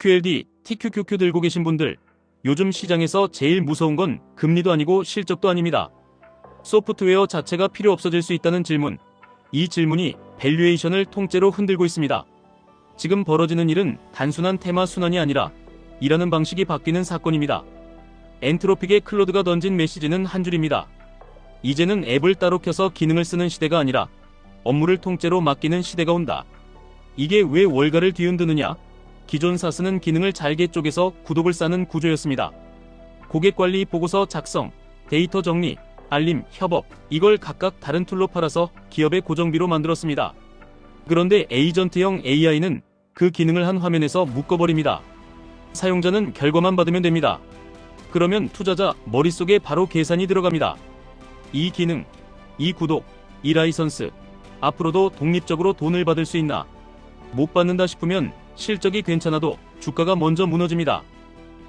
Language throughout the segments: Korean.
QLD, TQQQ 들고 계신 분들, 요즘 시장에서 제일 무서운 건 금리도 아니고 실적도 아닙니다. 소프트웨어 자체가 필요 없어질 수 있다는 질문. 이 질문이 밸류에이션을 통째로 흔들고 있습니다. 지금 벌어지는 일은 단순한 테마 순환이 아니라 일하는 방식이 바뀌는 사건입니다. 엔트로픽의 클로드가 던진 메시지는 한 줄입니다. 이제는 앱을 따로 켜서 기능을 쓰는 시대가 아니라 업무를 통째로 맡기는 시대가 온다. 이게 왜 월가를 뒤흔드느냐? 기존 사스는 기능을 잘게 쪼개서 구독을 쌓는 구조였습니다. 고객관리 보고서 작성, 데이터 정리, 알림, 협업, 이걸 각각 다른 툴로 팔아서 기업의 고정비로 만들었습니다. 그런데 에이전트형 AI는 그 기능을 한 화면에서 묶어버립니다. 사용자는 결과만 받으면 됩니다. 그러면 투자자 머릿속에 바로 계산이 들어갑니다. 이 기능, 이 구독, 이 라이선스, 앞으로도 독립적으로 돈을 받을 수 있나? 못 받는다 싶으면 실적이 괜찮아도 주가가 먼저 무너집니다.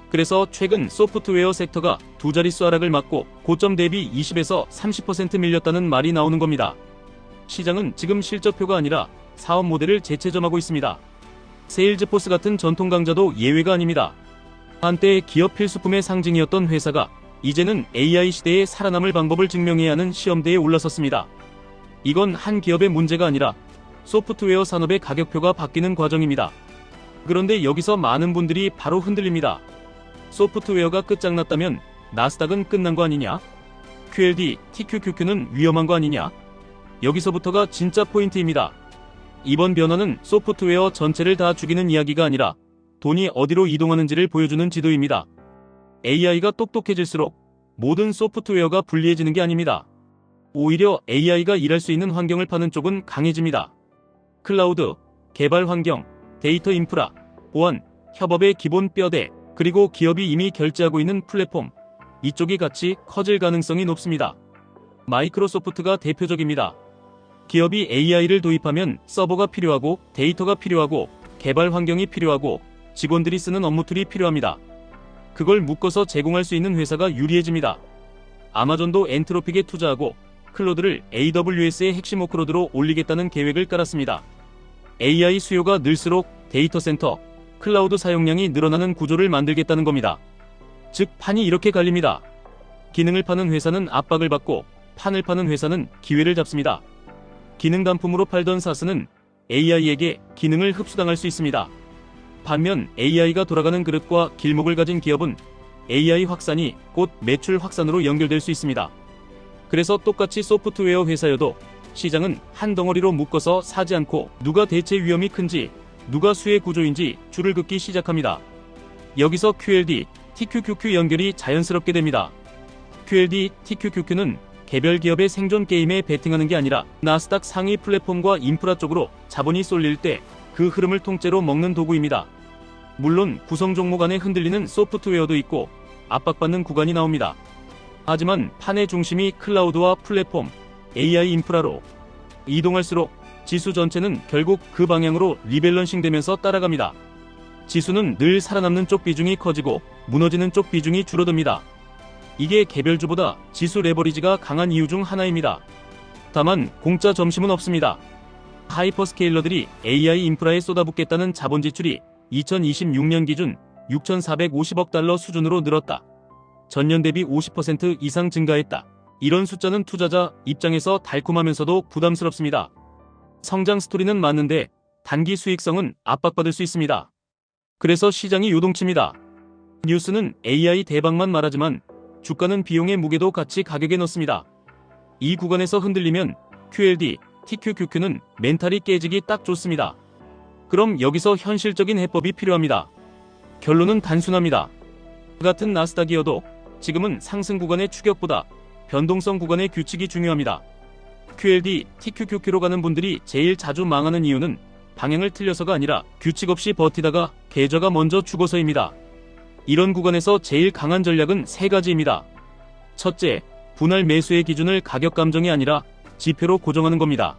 그래서 최근 소프트웨어 섹터가 두 자릿수 하락을 맞고 고점 대비 20에서 30% 밀렸다는 말이 나오는 겁니다. 시장은 지금 실적표가 아니라 사업 모델을 재채점하고 있습니다. 세일즈포스 같은 전통 강자도 예외가 아닙니다. 한때 기업 필수품의 상징이었던 회사가 이제는 AI 시대에 살아남을 방법을 증명해야 하는 시험대에 올라섰습니다. 이건 한 기업의 문제가 아니라 소프트웨어 산업의 가격표가 바뀌는 과정입니다. 그런데 여기서 많은 분들이 바로 흔들립니다. 소프트웨어가 끝장났다면 나스닥은 끝난 거 아니냐? QLD, TQQQ는 위험한 거 아니냐? 여기서부터가 진짜 포인트입니다. 이번 변화는 소프트웨어 전체를 다 죽이는 이야기가 아니라 돈이 어디로 이동하는지를 보여주는 지도입니다. AI가 똑똑해질수록 모든 소프트웨어가 불리해지는 게 아닙니다. 오히려 AI가 일할 수 있는 환경을 파는 쪽은 강해집니다. 클라우드, 개발 환경, 데이터 인프라, 보안, 협업의 기본 뼈대, 그리고 기업이 이미 결제하고 있는 플랫폼, 이쪽이 같이 커질 가능성이 높습니다. 마이크로소프트가 대표적입니다. 기업이 AI를 도입하면 서버가 필요하고 데이터가 필요하고 개발 환경이 필요하고 직원들이 쓰는 업무 툴이 필요합니다. 그걸 묶어서 제공할 수 있는 회사가 유리해집니다. 아마존도 엔트로픽에 투자하고 클로드를 AWS의 핵심 워크로드로 올리겠다는 계획을 깔았습니다. AI 수요가 늘수록 데이터 센터, 클라우드 사용량이 늘어나는 구조를 만들겠다는 겁니다. 즉 판이 이렇게 갈립니다. 기능을 파는 회사는 압박을 받고 판을 파는 회사는 기회를 잡습니다. 기능 단품으로 팔던 사스는 AI에게 기능을 흡수당할 수 있습니다. 반면 AI가 돌아가는 그릇과 길목을 가진 기업은 AI 확산이 곧 매출 확산으로 연결될 수 있습니다. 그래서 똑같이 소프트웨어 회사여도 시장은 한 덩어리로 묶어서 사지 않고 누가 대체 위험이 큰지, 누가 수혜 구조인지 줄을 긋기 시작합니다. 여기서 QLD, TQQQ 연결이 자연스럽게 됩니다. QLD, TQQQ는 개별 기업의 생존 게임에 베팅하는 게 아니라 나스닥 상위 플랫폼과 인프라 쪽으로 자본이 쏠릴 때 그 흐름을 통째로 먹는 도구입니다. 물론 구성 종목 안에 흔들리는 소프트웨어도 있고 압박받는 구간이 나옵니다. 하지만 판의 중심이 클라우드와 플랫폼, AI 인프라로 이동할수록 지수 전체는 결국 그 방향으로 리밸런싱 되면서 따라갑니다. 지수는 늘 살아남는 쪽 비중이 커지고 무너지는 쪽 비중이 줄어듭니다. 이게 개별주보다 지수 레버리지가 강한 이유 중 하나입니다. 다만 공짜 점심은 없습니다. 하이퍼스케일러들이 AI 인프라에 쏟아붓겠다는 자본 지출이 2026년 기준 6,450억 달러 수준으로 늘었다. 전년 대비 50% 이상 증가했다. 이런 숫자는 투자자 입장에서 달콤하면서도 부담스럽습니다. 성장 스토리는 맞는데 단기 수익성은 압박받을 수 있습니다. 그래서 시장이 요동칩니다. 뉴스는 AI 대박만 말하지만 주가는 비용의 무게도 같이 가격에 넣습니다. 이 구간에서 흔들리면 QLD, TQQQ는 멘탈이 깨지기 딱 좋습니다. 그럼 여기서 현실적인 해법이 필요합니다. 결론은 단순합니다. 같은 나스닥이어도 지금은 상승 구간의 추격보다 변동성 구간의 규칙이 중요합니다. QLD, TQQQ로 가는 분들이 제일 자주 망하는 이유는 방향을 틀려서가 아니라 규칙 없이 버티다가 계좌가 먼저 죽어서입니다. 이런 구간에서 제일 강한 전략은 세 가지입니다. 첫째, 분할 매수의 기준을 가격 감정이 아니라 지표로 고정하는 겁니다.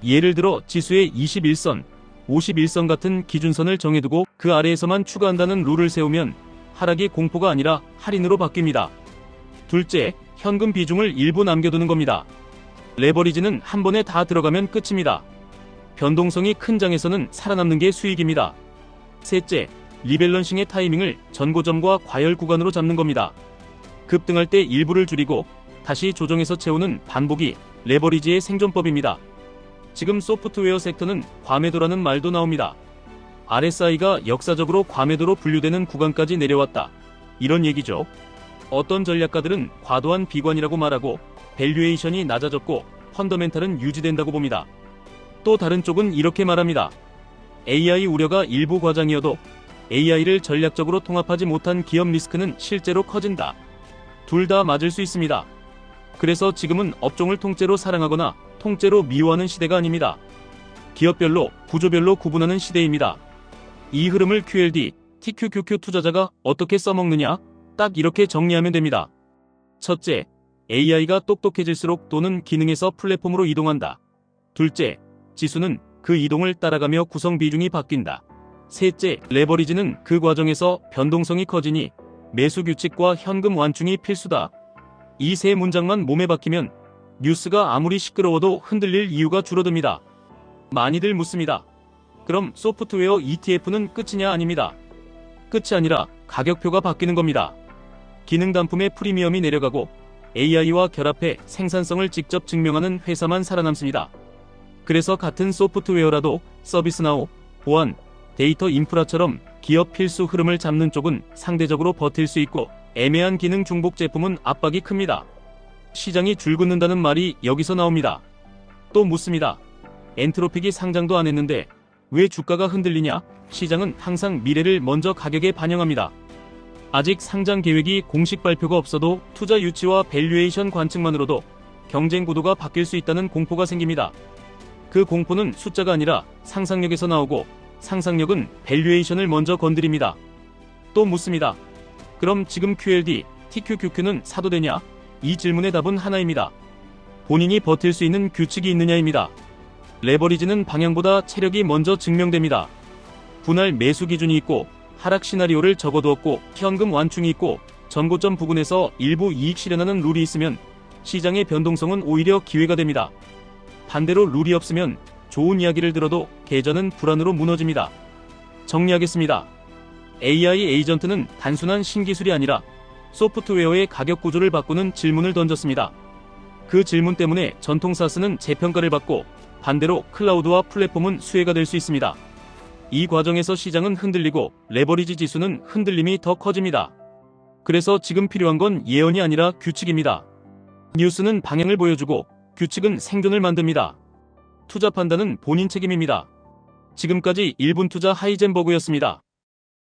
예를 들어 지수의 21선, 51선 같은 기준선을 정해두고 그 아래에서만 추가한다는 룰을 세우면 하락이 공포가 아니라 할인으로 바뀝니다. 둘째, 현금 비중을 일부 남겨두는 겁니다. 레버리지는 한 번에 다 들어가면 끝입니다. 변동성이 큰 장에서는 살아남는 게 수익입니다. 셋째, 리밸런싱의 타이밍을 전고점과 과열 구간으로 잡는 겁니다. 급등할 때 일부를 줄이고 다시 조정해서 채우는 반복이 레버리지의 생존법입니다. 지금 소프트웨어 섹터는 과매도라는 말도 나옵니다. RSI가 역사적으로 과매도로 분류되는 구간까지 내려왔다. 이런 얘기죠. 어떤 전략가들은 과도한 비관이라고 말하고 밸류에이션이 낮아졌고 펀더멘탈은 유지된다고 봅니다. 또 다른 쪽은 이렇게 말합니다. AI 우려가 일부 과장이어도 AI를 전략적으로 통합하지 못한 기업 리스크는 실제로 커진다. 둘 다 맞을 수 있습니다. 그래서 지금은 업종을 통째로 사랑하거나 통째로 미워하는 시대가 아닙니다. 기업별로, 구조별로 구분하는 시대입니다. 이 흐름을 QLD, TQQQ 투자자가 어떻게 써먹느냐? 딱 이렇게 정리하면 됩니다. 첫째, AI가 똑똑해질수록 또는 기능에서 플랫폼으로 이동한다. 둘째, 지수는 그 이동을 따라가며 구성 비중이 바뀐다. 셋째, 레버리지는 그 과정에서 변동성이 커지니 매수 규칙과 현금 완충이 필수다. 이 세 문장만 몸에 박히면 뉴스가 아무리 시끄러워도 흔들릴 이유가 줄어듭니다. 많이들 묻습니다. 그럼 소프트웨어 ETF는 끝이냐? 아닙니다. 끝이 아니라 가격표가 바뀌는 겁니다. 기능 단품의 프리미엄이 내려가고 AI와 결합해 생산성을 직접 증명하는 회사만 살아남습니다. 그래서 같은 소프트웨어라도 서비스나우, 보안, 데이터 인프라처럼 기업 필수 흐름을 잡는 쪽은 상대적으로 버틸 수 있고 애매한 기능 중복 제품은 압박이 큽니다. 시장이 줄긋는다는 말이 여기서 나옵니다. 또 묻습니다. 엔트로픽이 상장도 안 했는데 왜 주가가 흔들리냐? 시장은 항상 미래를 먼저 가격에 반영합니다. 아직 상장 계획이 공식 발표가 없어도 투자 유치와 밸류에이션 관측만으로도 경쟁 구도가 바뀔 수 있다는 공포가 생깁니다. 그 공포는 숫자가 아니라 상상력에서 나오고 상상력은 밸류에이션을 먼저 건드립니다. 또 묻습니다. 그럼 지금 QLD, TQQQ는 사도 되냐? 이 질문의 답은 하나입니다. 본인이 버틸 수 있는 규칙이 있느냐입니다. 레버리지는 방향보다 체력이 먼저 증명됩니다. 분할 매수 기준이 있고 하락 시나리오를 적어두었고 현금 완충이 있고 전고점 부근에서 일부 이익 실현하는 룰이 있으면 시장의 변동성은 오히려 기회가 됩니다. 반대로 룰이 없으면 좋은 이야기를 들어도 계좌는 불안으로 무너집니다. 정리하겠습니다. AI 에이전트는 단순한 신기술이 아니라 소프트웨어의 가격 구조를 바꾸는 질문을 던졌습니다. 그 질문 때문에 전통 사스는 재평가를 받고 반대로 클라우드와 플랫폼은 수혜가 될 수 있습니다. 이 과정에서 시장은 흔들리고 레버리지 지수는 흔들림이 더 커집니다. 그래서 지금 필요한 건 예언이 아니라 규칙입니다. 뉴스는 방향을 보여주고 규칙은 생존을 만듭니다. 투자 판단은 본인 책임입니다. 지금까지 1분 투자 하이젠버그였습니다.